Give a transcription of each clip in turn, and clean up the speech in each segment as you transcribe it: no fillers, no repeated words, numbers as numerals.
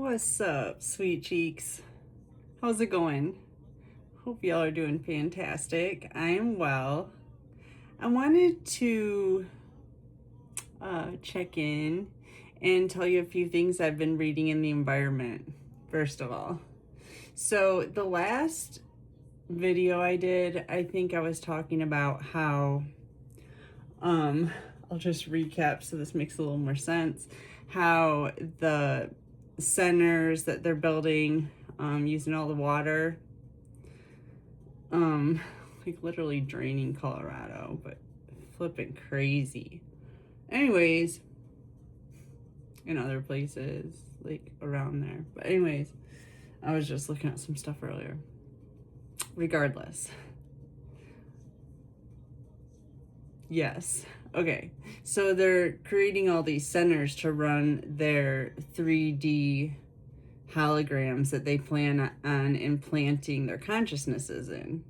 What's up, sweet cheeks? How's it going? Hope y'all are doing fantastic. I am well. I wanted to check in and tell you a few things I've been reading in the environment, first of all. So, the last video I did, I think I was talking about how, I'll just recap so this makes a little more sense, how the centers that they're building, using all the water, like literally draining Colorado, but flipping crazy. Anyways, in other places, like around there. But anyways, I was just looking at some stuff earlier. Regardless. Yes. Okay. So they're creating all these centers to run their 3D holograms that they plan on implanting their consciousnesses in.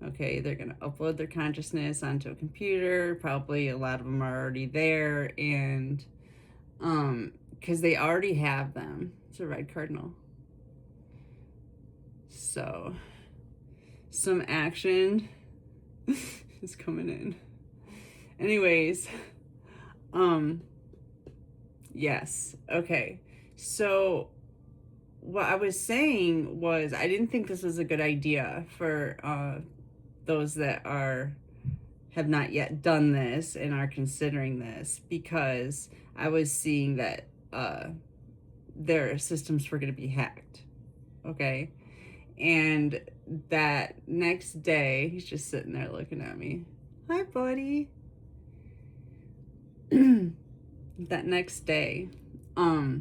Okay, they're going to upload their consciousness onto a computer. Probably a lot of them are already there, and because they already have them. It's a red cardinal. So some action is coming in. Anyways, yes. Okay. So what I was saying was I didn't think this was a good idea for those that have not yet done this and are considering this, because I was seeing that their systems were going to be hacked. Okay. And that next day, he's just sitting there looking at me. Hi, buddy. That next day, oh,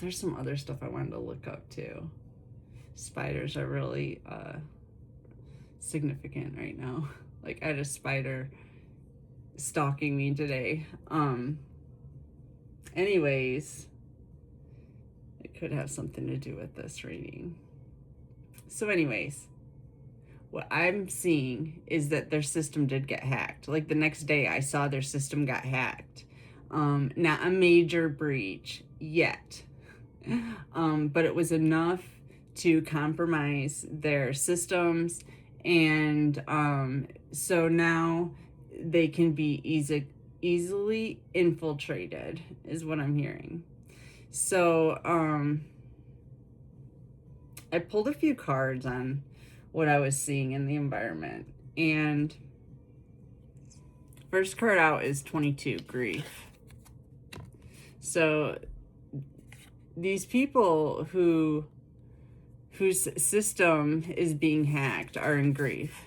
there's some other stuff I wanted to look up too. Spiders are really significant right now. Like, I had a spider stalking me today. Anyways, it could have something to do with this reading. So anyways, what I'm seeing is that their system did get hacked. Like, the next day I saw their system got hacked. Not a major breach yet, but it was enough to compromise their systems, and so now they can be easily infiltrated, is what I'm hearing. So I pulled a few cards on what I was seeing in the environment, and first card out is 22, grief. So these people whose system is being hacked are in grief.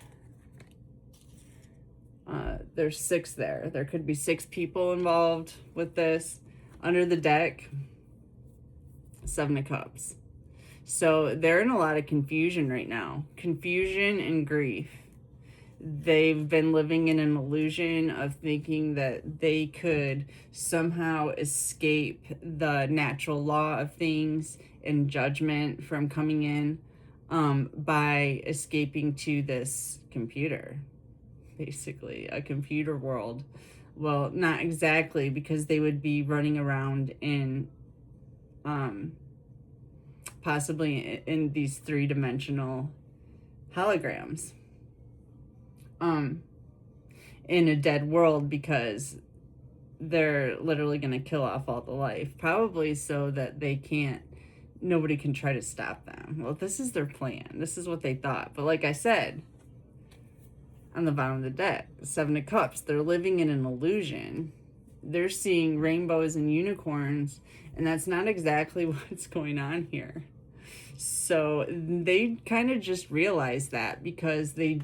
There's 6 there. There could be 6 people involved with this. Under the deck, 7 of Cups. So they're in a lot of confusion right now. Confusion and grief. They've been living in an illusion of thinking that they could somehow escape the natural law of things and judgment from coming in by escaping to this computer. Basically, a computer world. Well, not exactly, because they would be running around in possibly in these 3-dimensional holograms in a dead world, because they're literally going to kill off all the life, probably so that nobody can try to stop them. Well, this is their plan. This is what they thought. But like I said, on the bottom of the deck, 7 of Cups, they're living in an illusion. They're seeing rainbows and unicorns, and that's not exactly what's going on here. So they kind of just realized that because their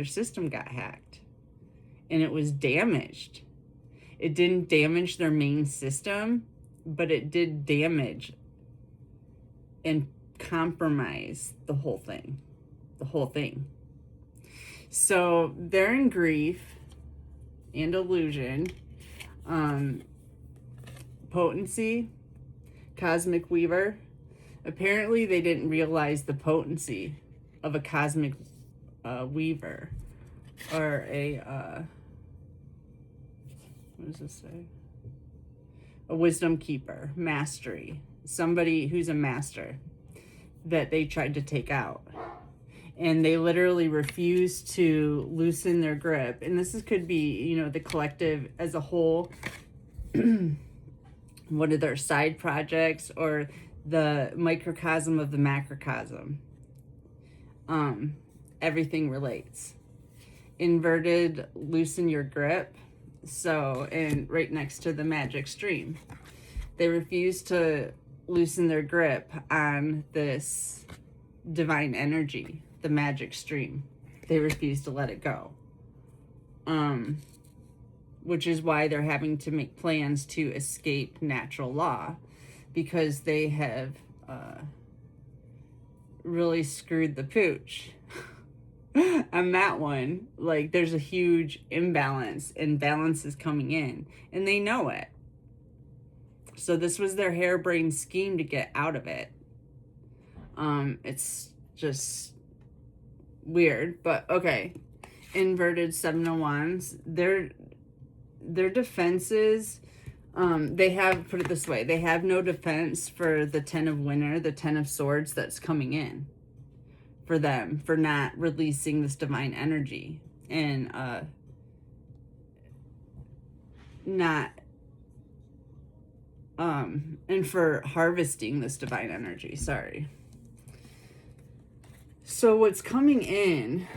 system got hacked and it was damaged. It didn't damage their main system, but it did damage and compromise the whole thing. So they're in grief and illusion. Potency, Cosmic Weaver. Apparently they didn't realize the potency of a Cosmic Weaver, or a what does this say? a wisdom keeper, mastery, somebody who's a master that they tried to take out. And they literally refuse to loosen their grip. And could be, you know, the collective as a whole, one of their side projects, or the microcosm of the macrocosm. Everything relates. Inverted, loosen your grip. So, and right next to the magic stream, they refuse to loosen their grip on this divine energy, the magic stream. They refuse to let it go. Which is why they're having to make plans to escape natural law, because they have really screwed the pooch on that one. Like, there's a huge imbalance, and balance is coming in, and they know it. So this was their harebrained scheme to get out of it. It's just weird, but okay. Inverted Seven of Wands, their defenses, they have, put it this way, they have no defense for the Ten of Winter, the Ten of Swords that's coming in for them, for not releasing this divine energy, and and for harvesting this divine energy, sorry. So what's coming in,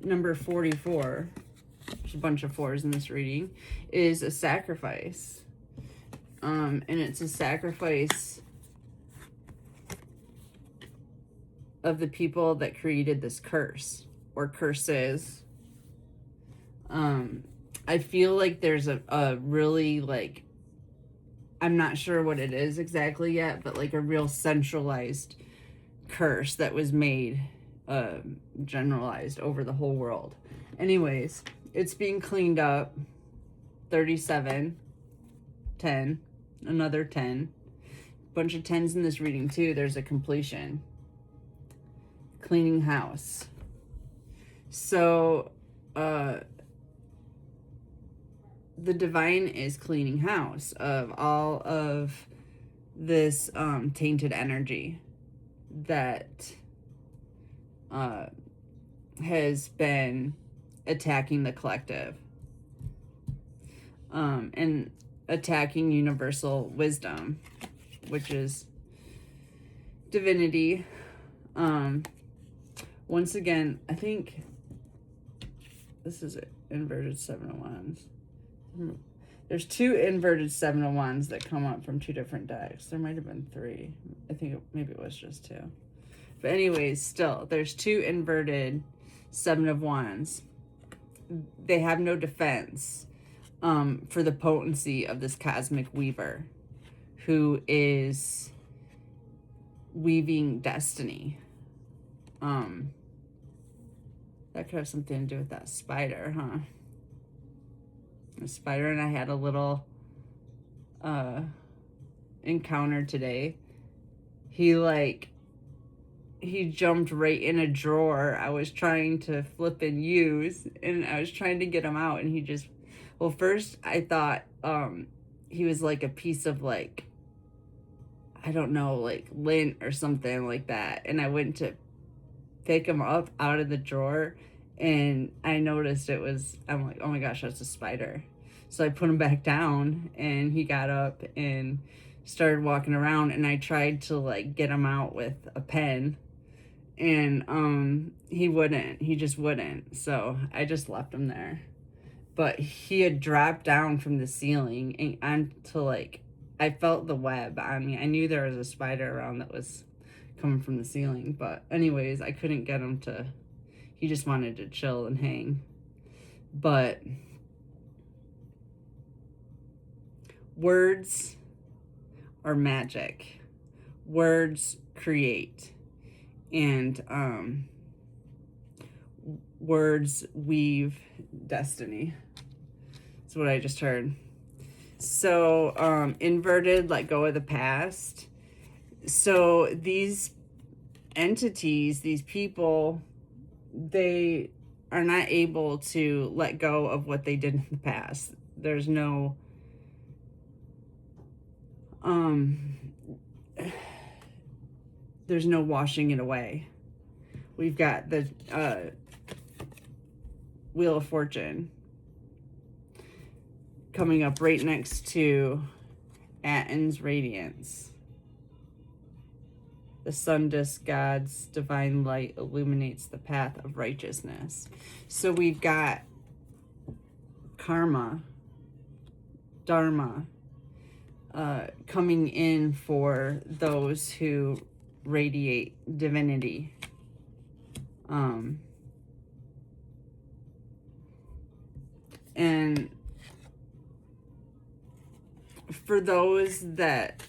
number 44, there's a bunch of 4s in this reading, is a sacrifice. And it's a sacrifice of the people that created this curse, or curses. I feel like there's a really, like, I'm not sure what it is exactly yet, but like a real centralized curse that was made, generalized over the whole world. Anyways, it's being cleaned up. 37, 10, another 10, bunch of 10s in this reading too. There's a completion, cleaning house. So the divine is cleaning house of all of this tainted energy that has been attacking the collective, and attacking universal wisdom, which is divinity. Once again, I think this is it, inverted Seven of Wands. There's 2 inverted Seven of Wands that come up from 2 different decks. There might have been 3. I think maybe it was just 2. But anyways, still, there's 2 inverted Seven of Wands. They have no defense for the potency of this cosmic weaver, who is weaving destiny. That could have something to do with that spider, huh? The spider and I had a little encounter today. He jumped right in a drawer I was trying to flip and use, and I was trying to get him out, and he just, well, first I thought he was like a piece of, like, I don't know, like lint or something like that, and I went to pick him up out of the drawer, and I noticed I'm like, oh my gosh, that's a spider. So I put him back down, and he got up and started walking around, and I tried to, like, get him out with a pen, and he just wouldn't. So I just left him there. But he had dropped down from the ceiling and onto, like, I felt the web on me. I knew there was a spider around that was coming from the ceiling. But anyways, I couldn't get him to, he just wanted to chill and hang. But words are magic. Words create. And words weave destiny. That's what I just heard. So inverted, let go of the past. So these entities, these people, they are not able to let go of what they did in the past. There's no There's no washing it away. We've got the Wheel of Fortune coming up right next to Aten's Radiance. The sun disk God's divine light illuminates the path of righteousness. So we've got karma, dharma, coming in for those who radiate divinity. And for those that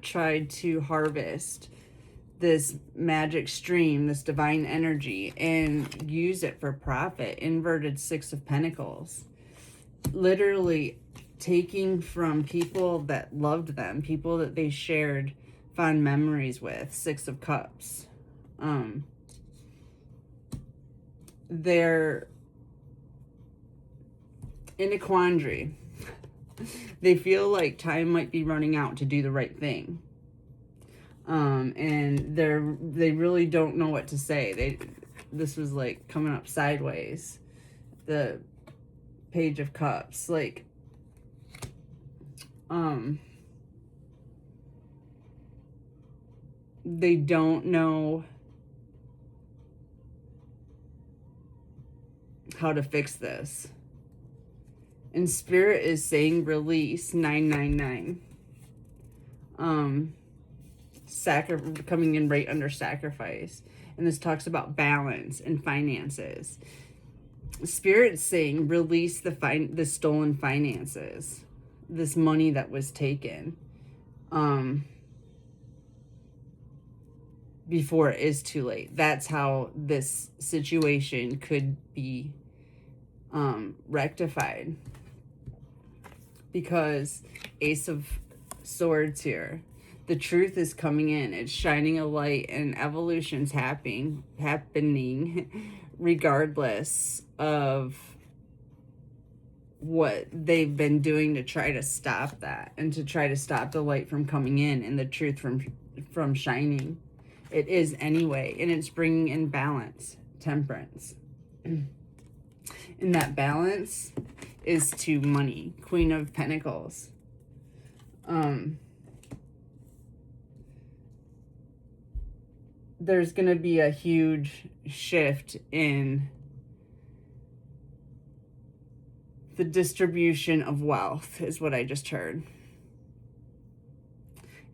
tried to harvest this magic stream, this divine energy, and use it for profit, inverted Six of Pentacles, literally taking from people that loved them, people that they shared fond memories with, Six of Cups. They're in a quandary. They feel like time might be running out to do the right thing. And they really don't know what to say. This was like coming up sideways. The Page of Cups. Like, they don't know how to fix this. And Spirit is saying release 999. Coming in right under sacrifice. And this talks about balance and finances. Spirit's saying release the stolen finances. This money that was taken. Before it is too late. That's how this situation could be rectified. Because Ace of Swords here. The truth is coming in. It's shining a light, and evolution's happening regardless of what they've been doing to try to stop that, and to try to stop the light from coming in and the truth from shining. It is anyway, and it's bringing in balance, temperance. And that balance is to money, Queen of Pentacles. There's going to be a huge shift in the distribution of wealth, is what I just heard.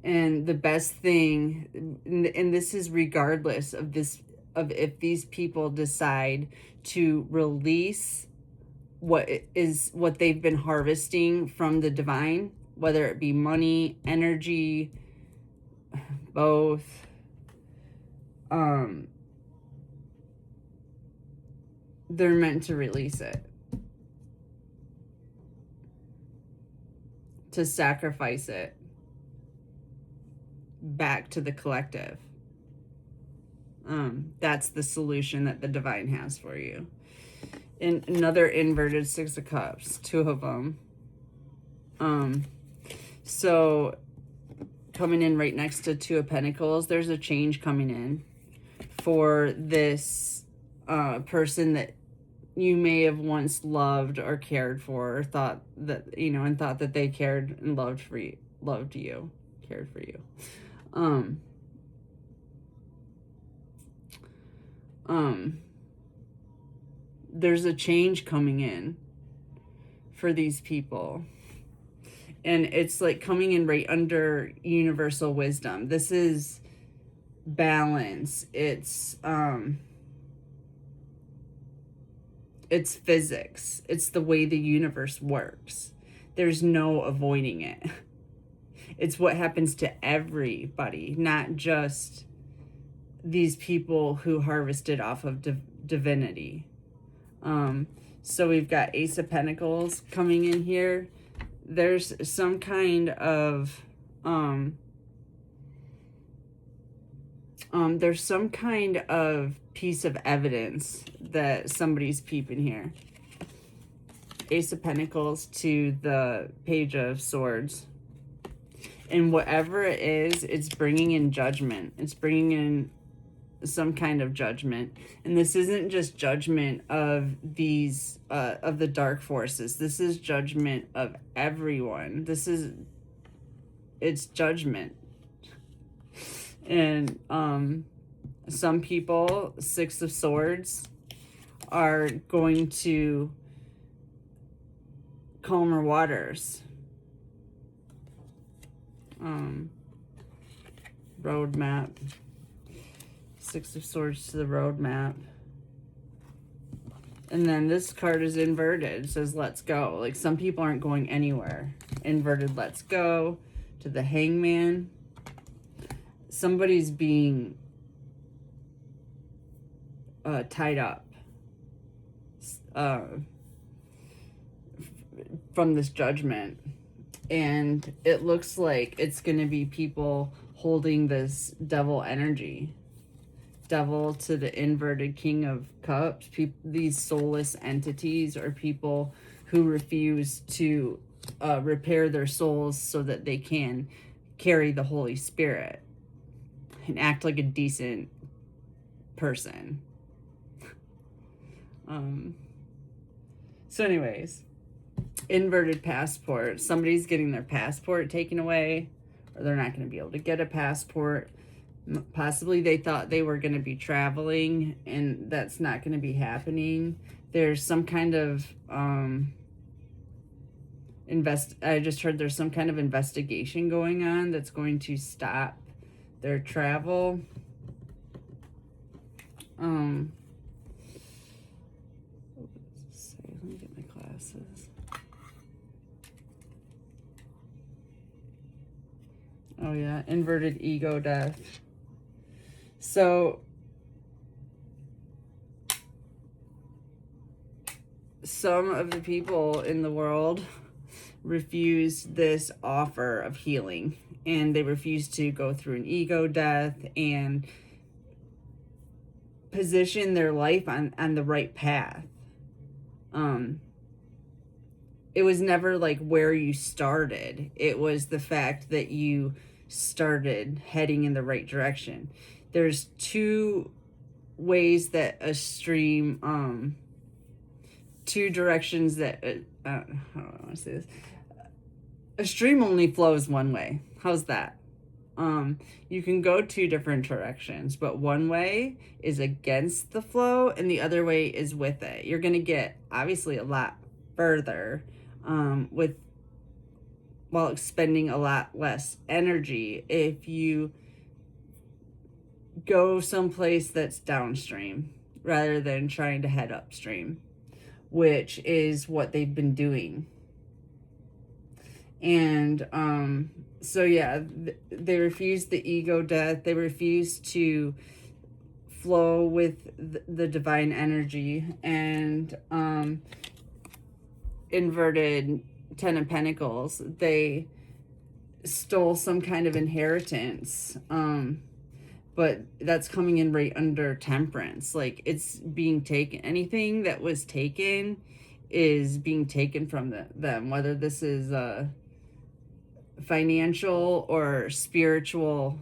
And the best thing, and this is regardless of if these people decide to release what they've been harvesting from the divine, whether it be money, energy, both. They're meant to release it. To sacrifice it back to the collective. That's the solution that the divine has for you. And another inverted Six of Cups, two of them. So coming in right next to Two of Pentacles, there's a change coming in for this person that you may have once loved or cared for, or thought that, and thought that they cared and loved you, cared for you. There's a change coming in for these people. And it's like coming in right under universal wisdom. This is balance. It's physics. It's the way the universe works. There's no avoiding it. It's what happens to everybody, not just these people who harvested off of divinity. So we've got Ace of Pentacles coming in here. There's some kind of piece of evidence that somebody's peeping here. Ace of Pentacles to the Page of Swords. And whatever it is, it's bringing in judgment. It's bringing in some kind of judgment. And this isn't just judgment of these of the dark forces. This is judgment of everyone. It's judgment. And some people, Six of Swords, are going to calmer waters. Roadmap. Six of Swords to the roadmap. And then this card is inverted. It says, let's go. Like, some people aren't going anywhere. Inverted, let's go. To the Hangman. Somebody's being tied up from this judgment. And it looks like it's going to be people holding this devil energy. Devil to the inverted King of Cups. These soulless entities are people who refuse to repair their souls so that they can carry the Holy Spirit and act like a decent person. So anyways, inverted passport. Somebody's getting their passport taken away, or they're not going to be able to get a passport. Possibly they thought they were going to be traveling, and that's not going to be happening. There's some kind of I just heard there's some kind of investigation going on that's going to stop their travel. Let me get my glasses. Oh yeah, inverted ego death. So some of the people in the world refuse this offer of healing, and they refuse to go through an ego death and position their life on the right path. It was never like where you started. It was the fact that you started heading in the right direction. There's two ways that a stream, two directions that, how do I want to say this? A stream only flows one way. How's that? You can go two different directions, but one way is against the flow and the other way is with it. You're going to get obviously a lot further while expending a lot less energy if you go someplace that's downstream rather than trying to head upstream, which is what they've been doing. And so yeah, they refuse the ego death. They refuse to flow with the divine energy. And inverted Ten of Pentacles, they stole some kind of inheritance, but that's coming in right under Temperance. Like, it's being taken. Anything that was taken is being taken from them, whether this is financial or spiritual,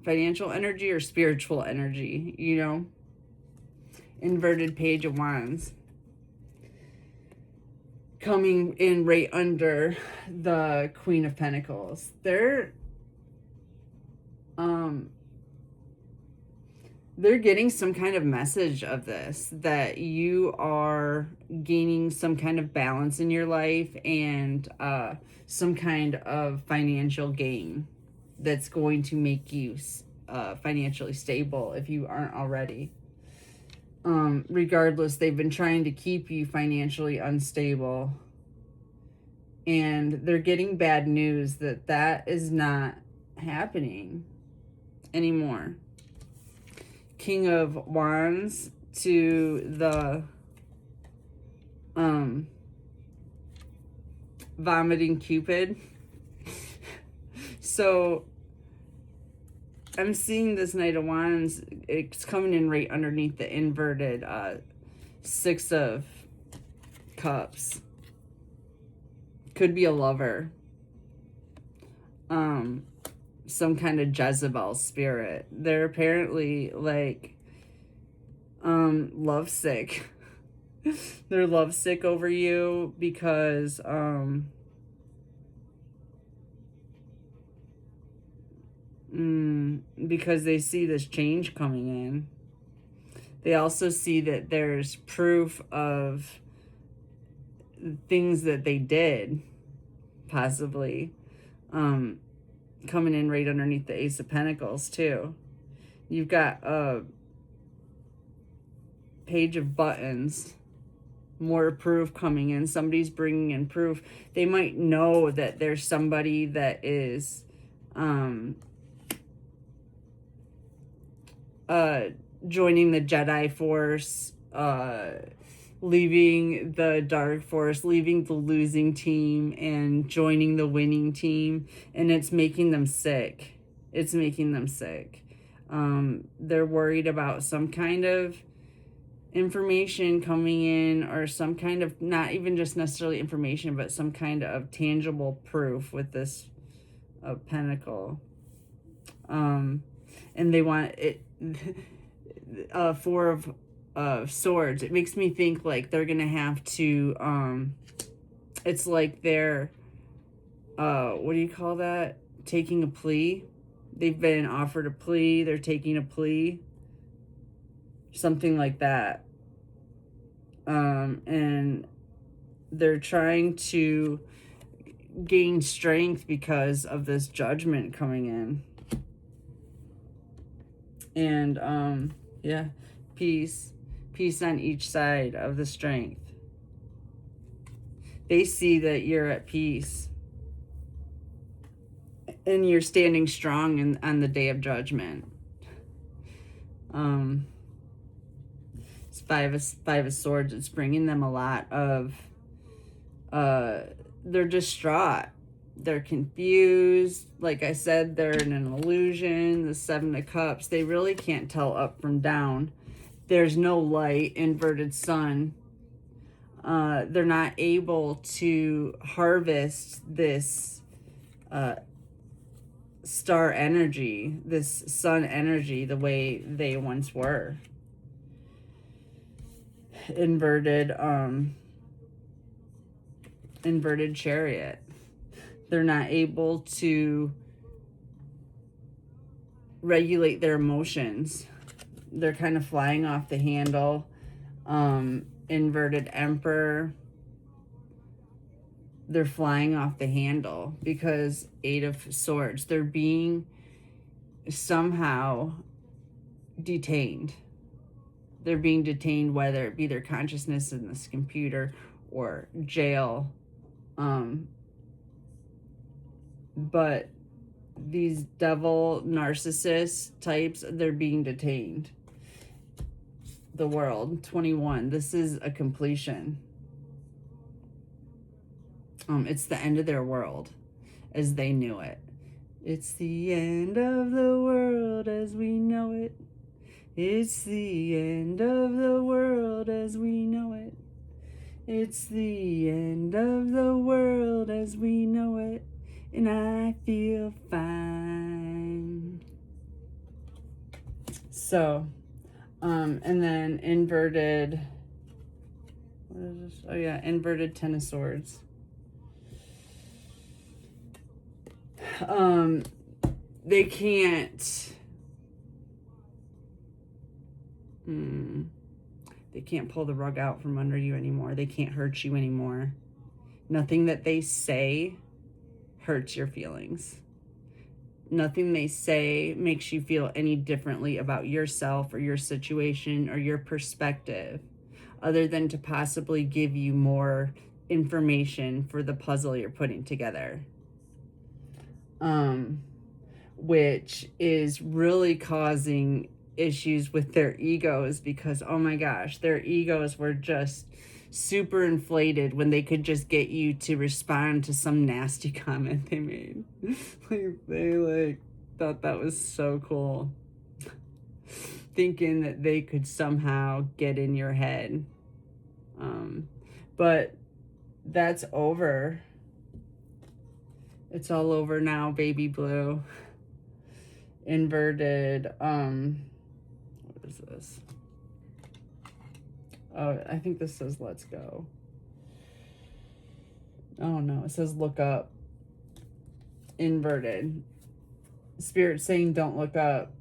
financial energy or spiritual energy, you know. Inverted Page of Wands coming in right under the Queen of Pentacles. They're getting some kind of message of this, that you are gaining some kind of balance in your life and some kind of financial gain that's going to make you financially stable if you aren't already. Regardless, they've been trying to keep you financially unstable, and they're getting bad news that is not happening anymore. King of Wands to the vomiting Cupid. So I'm seeing this Knight of Wands. It's coming in right underneath the inverted Six of Cups. Could be a lover. Some kind of Jezebel spirit. They're apparently like lovesick. They're lovesick over you because because they see this change coming in. They also see that there's proof of things that they did, possibly, coming in right underneath the Ace of Pentacles, too. You've got a Page of Buttons, more proof coming in. Somebody's bringing in proof. They might know that there's somebody that is joining the Jedi Force, leaving the Dark Force, leaving the losing team and joining the winning team, and it's making them sick. It's making them sick. They're worried about some kind of information coming in, or some kind of, not even just necessarily information, but some kind of tangible proof with this pentacle. And they want it. Four of Swords. It makes me think like they're gonna have to it's like they're what do you call that, taking a plea. They've been offered a plea, they're taking a plea, something like that. And they're trying to gain strength because of this judgment coming in. And yeah, peace on each side of the strength. They see that you're at peace and you're standing strong on the day of judgment. It's five of Swords. It's bringing them a lot of they're distraught, they're confused. Like I said, they're in an illusion. The Seven of Cups, they really can't tell up from down. There's no light, inverted sun. They're not able to harvest this star energy, this sun energy, the way they once were. Inverted Chariot. They're not able to regulate their emotions. They're kind of flying off the handle. Inverted Emperor. They're flying off the handle because Eight of Swords. They're being somehow detained. They're being detained, whether it be their consciousness in this computer or jail. But these devil narcissist types, they're being detained. The World, 21. This is a completion. It's the end of their world as they knew it. It's the end of the world as we know it. It's the end of the world as we know it. It's the end of the world as we know it. And I feel fine. So, and then inverted, what is this? Oh yeah, inverted Ten of Swords. They can't, they can't pull the rug out from under you anymore. They can't hurt you anymore. Nothing that they say hurts your feelings. Nothing they say makes you feel any differently about yourself or your situation or your perspective, other than to possibly give you more information for the puzzle you're putting together. Which is really causing issues with their egos, because oh my gosh, their egos were just super inflated when they could just get you to respond to some nasty comment they made. They thought that was so cool, thinking that they could somehow get in your head. But that's over. It's all over now, baby blue. Inverted, what is this? Oh, I think this says let's go. Oh no, it says look up. Inverted. Spirit saying don't look up.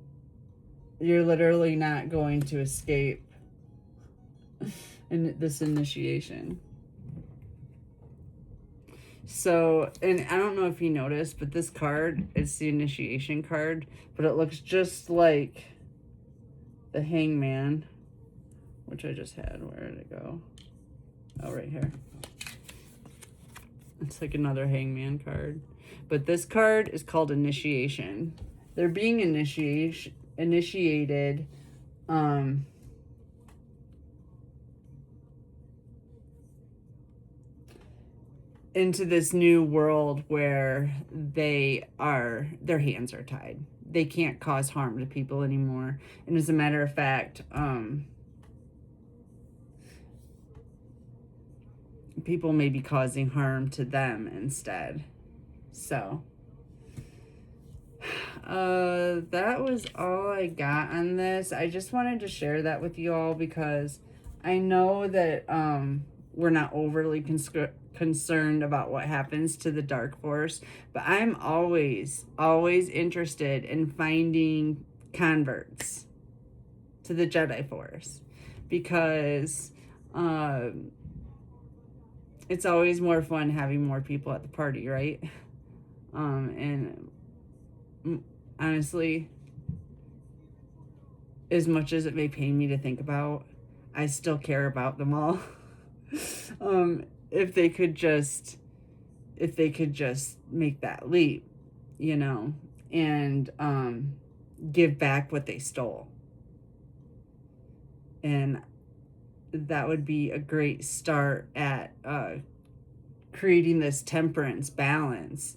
You're literally not going to escape in this initiation. So, and I don't know if you noticed, but this card is the initiation card, but it looks just like the Hangman, which I just had. Where did it go? Oh, right here. It's like another Hangman card. But this card is called Initiation. They're being initiated into this new world where their hands are tied. They can't cause harm to people anymore. And as a matter of fact, people may be causing harm to them instead. So, that was all I got on this. I just wanted to share that with you all because I know that we're not overly concerned about what happens to the Dark Force, but I'm always interested in finding converts to the Jedi Force because it's always more fun having more people at the party, right? And honestly, as much as it may pain me to think about, I still care about them all. If they could just make that leap, you know, and give back what they stole. And that would be a great start at creating this temperance balance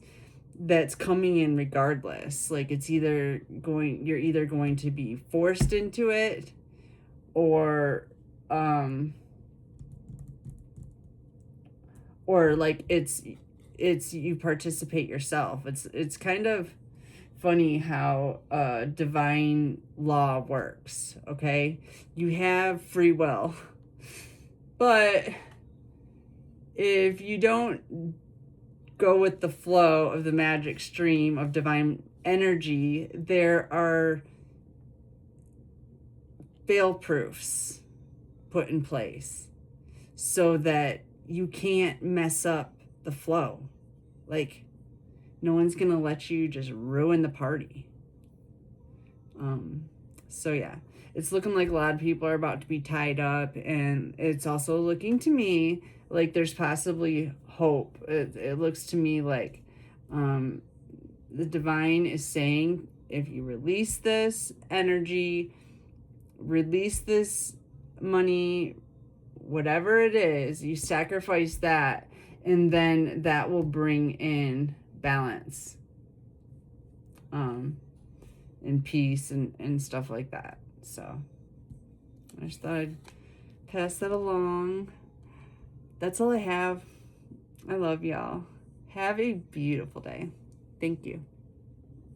that's coming in regardless. Like you're either going to be forced into it or like it's you participate yourself. It's kind of funny how divine law works, okay? You have free will. But if you don't go with the flow of the magic stream of divine energy, there are fail proofs put in place so that you can't mess up the flow. Like, no one's gonna let you just ruin the party. So yeah, it's looking like a lot of people are about to be tied up, and it's also looking to me like there's possibly hope. It looks to me like the divine is saying, if you release this energy, release this money, whatever it is, you sacrifice that, and then that will bring in balance, and peace and stuff like that. So I just thought I'd pass that along. That's all I have. I love y'all. Have a beautiful day. Thank you.